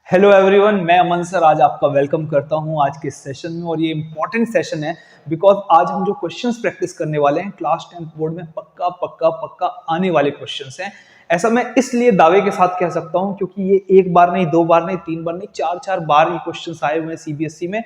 Hello everyone, मैं अमन sir आज आपका वेलकम करता हूं आज के सेशन में। और ये इंपॉर्टेंट सेशन है बिकॉज आज हम जो क्वेश्चंस प्रैक्टिस करने वाले हैं क्लास 10th बोर्ड में पक्का पक्का पक्का आने वाले क्वेश्चंस हैं। ऐसा मैं इसलिए दावे के साथ कह सकता हूं क्योंकि ये एक बार नहीं, दो बार नहीं, तीन बार नहीं, चार बार ये क्वेश्चंस आए हुए हैं सीबीएसई में।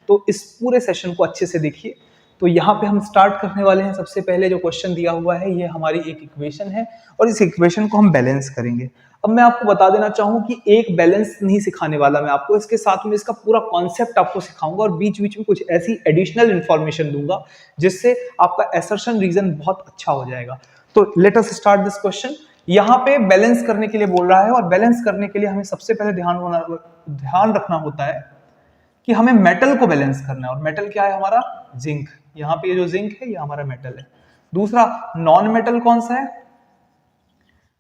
तो इस पूरे सेशन को अच्छे से देखिए। तो यहाँ पे हम स्टार्ट करने वाले हैं। सबसे पहले जो क्वेश्चन दिया हुआ है ये हमारी एक इक्वेशन है और इस इक्वेशन को हम बैलेंस करेंगे। अब मैं आपको बता देना चाहूँ कि एक बैलेंस नहीं सिखाने वाला मैं आपको, इसके साथ में इसका पूरा कॉन्सेप्ट आपको सिखाऊंगा और बीच बीच में कुछ ऐसी एडिशनल इंफॉर्मेशन दूंगा जिससे आपका असर्शन रीजन बहुत अच्छा हो जाएगा। तो let us start this question. यहाँ पे बैलेंस करने के लिए बोल रहा है और बैलेंस करने के लिए हमें सबसे पहले ध्यान रखना होता है कि हमें मेटल को बैलेंस करना है। और मेटल क्या है हमारा? जिंक। यहाँ पे ये जो जिंक है ये हमारा मेटल है। दूसरा नॉन मेटल कौन सा है?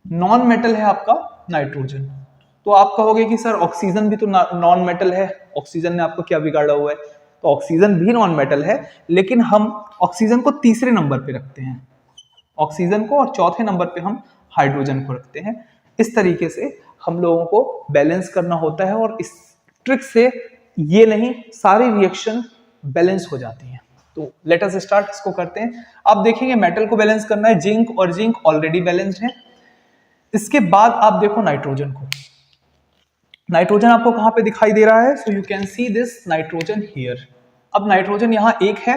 नॉन मेटल है आपका नाइट्रोजन। तो आप कहोगे कि सर ऑक्सीजन भी तो नॉन मेटल है, ऑक्सीजन ने आपको क्या बिगाड़ा हुआ है? तो ऑक्सीजन भी नॉन मेटल है, लेकिन हम ऑक्सीजन को तीसरे नंबर पे रखते हैं ऑक्सीजन को, और चौथे नंबर पे हम हाइड्रोजन को रखते हैं। इस तरीके से हम लोगों को बैलेंस करना होता है और इस ट्रिक से ये नहीं सारी रिएक्शन बैलेंस हो जाती हैं। तो लेट अस स्टार्ट, इसको करते हैं। आप देखेंगे मेटल को बैलेंस करना है जिंक, और जिंक ऑलरेडी बैलेंस्ड है। इसके बाद आप देखो नाइट्रोजन को। नाइट्रोजन आपको कहां पे दिखाई दे रहा है? So you can see this nitrogen here. अब नाइट्रोजन यहां एक है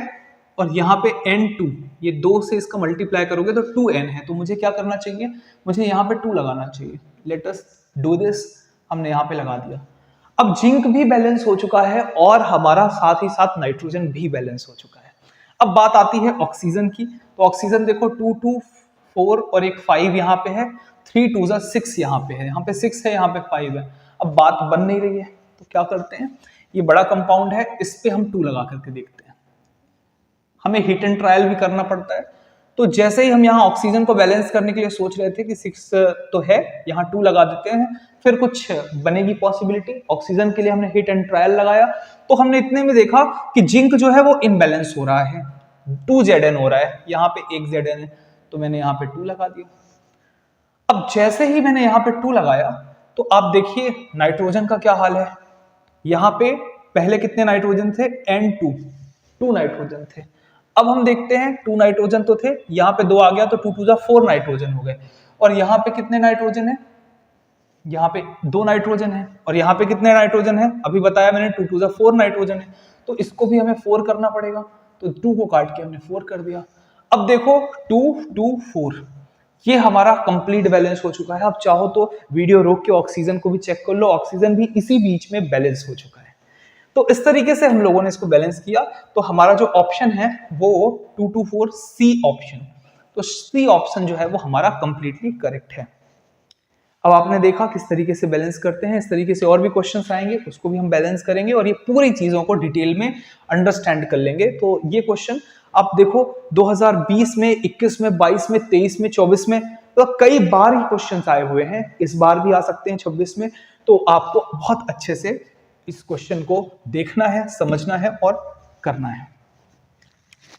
और यहां पे N2, ये 2 से इसका मल्टीप्लाई करोगे तो 2N है। तो मुझे क्या करना चाहिए? मुझे यहां पे 2 लगाना चाहिए। Let us do this. हमने यहां पे लगा दिया। अब जिंक भी बैलेंस हो चुका है और हमारा साथ ही साथ नाइट्रोजन भी बैलेंस हो चुका है। अब बात आती है ऑक्सीजन की। तो ऑक्सीजन देखो 2 2 4 और एक 5 यहाँ पे है, 3 2 6 यहाँ पे है, यहाँ पे 6 है, यहाँ पे 5 है। अब बात बन नहीं रही है तो क्या करते हैं, ये बड़ा कंपाउंड है, इस पे हम 2 लगा करके देखते हैं। हमें हिट एंड ट्रायल भी करना पड़ता है। तो जैसे ही हम यहाँ ऑक्सीजन को बैलेंस करने के लिए सोच रहे थे कि 6 तो है, यहाँ 2 लगा देते हैं, फिर कुछ बनेगी पॉसिबिलिटी। ऑक्सीजन के लिए हमने हिट एंड ट्रायल लगाया तो हमने इतने में देखा कि जिंक जो है वो इनबैलेंस हो रहा है, 2 Zn हो रहा है, यहाँ पे 1 Zn है, तो मैंने यहाँ पे 2 लगा दिया। अब जैसे ही मैंने यहाँ पे 2 लगाया तो आप देखिए नाइट्रोजन का क्या हाल है। यहाँ पे पहले कितने नाइट्रोजन थे? N2, 2 नाइट्रोजन थे। अब हम देखते हैं 2 नाइट्रोजन तो थे, यहाँ पे 2 आ गया तो 2 2 4 नाइट्रोजन हो गए। और यहाँ पे कितने नाइट्रोजन है? यहाँ पे 2 नाइट्रोजन है। और यहाँ पे कितने नाइट्रोजन है? अभी बताया मैंने 2 2 4 नाइट्रोजन है। तो इसको भी हमें 4 करना पड़ेगा। तो 2 को काट के हमने 4 कर दिया। अब देखो 2 2 4, ये हमारा कंप्लीट बैलेंस हो चुका है। आप चाहो तो वीडियो रोक के ऑक्सीजन को भी चेक कर लो, ऑक्सीजन भी इसी बीच में बैलेंस हो चुका है। तो इस तरीके से हम लोगों ने इसको बैलेंस किया। तो हमारा जो ऑप्शन है वो 2 2 4 सी ऑप्शन। तो सी ऑप्शन जो है वो हमारा कंप्लीटली करेक्ट है। अब आपने देखा किस तरीके से बैलेंस करते हैं। इस तरीके से और भी क्वेश्चंस आएंगे, उसको भी हम बैलेंस करेंगे और ये पूरी चीजों को डिटेल में अंडरस्टैंड कर लेंगे। तो ये क्वेश्चन आप देखो 2020 में, 21 में, 22 में, 23 में, 24 में, तो कई बार ये क्वेश्चंस आए हुए हैं। इस बार भी आ सकते हैं 26 में। तो आपको बहुत अच्छे से इस क्वेश्चन को देखना है, समझना है और करना है।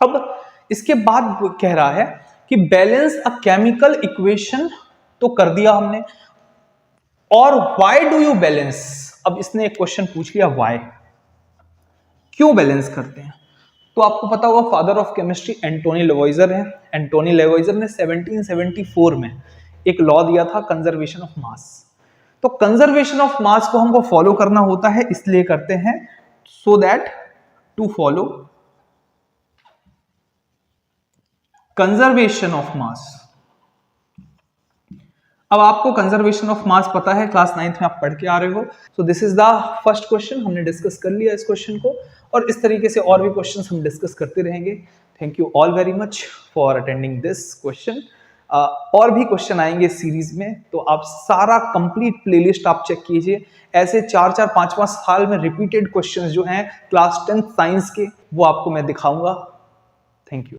अब इसके बाद कह रहा है कि बैलेंस अ केमिकल इक्वेशन, तो कर दिया हमने। और व्हाई डू यू बैलेंस? अब इसने एक क्वेश्चन पूछ लिया, व्हाई, क्यों बैलेंस करते हैं? तो आपको पता होगा फादर ऑफ केमिस्ट्री एंटोनी लेवॉइजर है। एंटोनी लेवॉइजर ने 1774 में एक लॉ दिया था, कंजर्वेशन ऑफ मास। तो कंजर्वेशन ऑफ मास को हमको फॉलो करना होता है, इसलिए करते हैं so that to follow conservation of mass. अब आपको कंजर्वेशन ऑफ मास पता है, क्लास 9th में आप पढ़ के आ रहे हो। So this is the first question, हमने डिस्कस कर लिया इस क्वेश्चन को और इस तरीके से और भी क्वेश्चंस हम डिस्कस करते रहेंगे। Thank you all very much for attending this question. और भी क्वेश्चन आएंगे इस सीरीज में, तो आप सारा कंप्लीट प्लेलिस्ट आप चेक कीजिए। ऐसे 4 5 साल में रिपीटेड क्वेश्चंस जो हैं क्लास 10th साइंस के, वो आपको मैं दिखाऊंगा। Thank you.